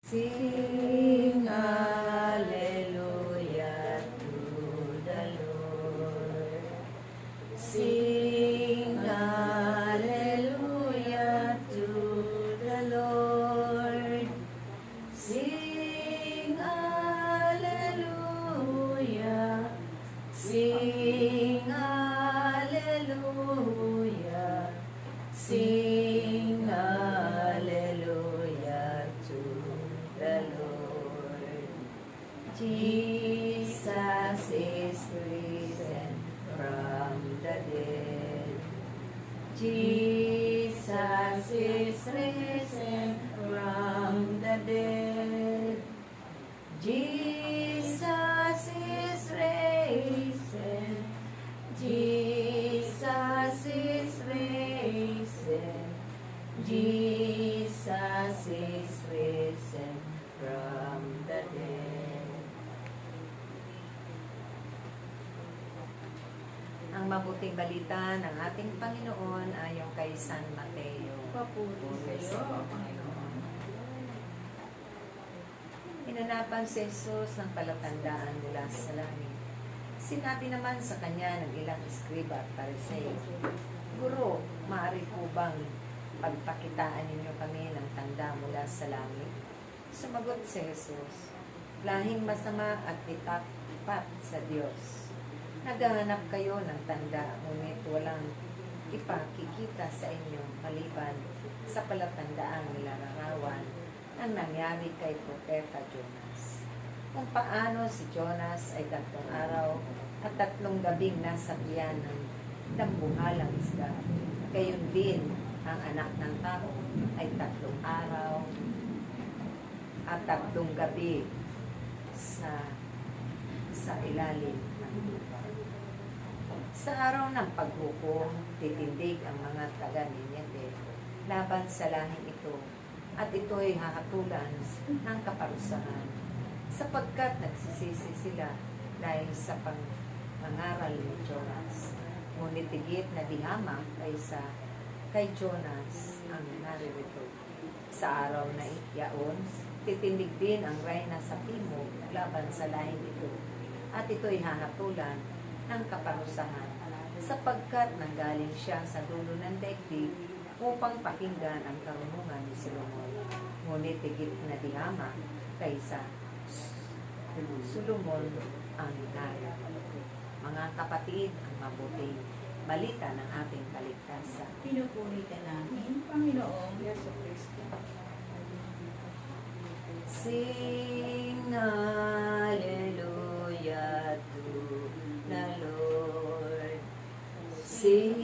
Sing hallelujah to the Lord. Sing hallelujah to the Lord. Sing hallelujah. Sing hallelujah. Sing hallelujah to the Lord. Jesus is risen from the dead. Jesus is risen from the dead. Jesus is risen. Jesus is risen. Jesus is risen from the dead. Ang mabuting balita ng ating Panginoon ayon kay San Mateo. Papuri sa iyo, Panginoon. Hinanapan si Jesus ng palatandaan mula sa langit. Sinabi naman sa kanya ng ilang eskriba at pariseo, Guro, maaari po bang pagpakitaan ninyo kami ng tanda mula sa langit? Sumagot si Jesus, lahing masama at itapat sa Diyos. Naghahanap kayo ng tanda, ngunit walang ipakikita sa inyo maliban sa palatandaang nilalarawan ang nangyari kay Propeta Jonas. Kung paano si Jonas ay 3 araw at 3 gabing nasa tiyan ng dambuhalang isda, gayon din ang anak ng tao ay 3 araw at 3 gabi sa ilalim ng lupa. Sa araw ng paghukom, titindig ang mga taga-Nineve laban sa lahing ito, at ito'y hahatulan ng kaparusahan, sapagkat nagsisisi sila dahil sa pangangaral ni Jonas. Ngunit higit na dihamang kay Jonas ang naririto. Sa araw na iyaon, titindig din ang reyna sa timog laban sa lahing ito, at ito'y hahatulan ng kaparusahan, sapagkat nanggaling siya sa dulo ng daigdig upang pakinggan ang karunungan ni Solomon. Ngunit higit na dihama kaysa Solomon ang naya. Mga kapatid, ang mabuting balita ng ating kaligtasan. Pinupuri ka namin, Panginoong Jesucristo. Sing hallelujah to the Lord. Sing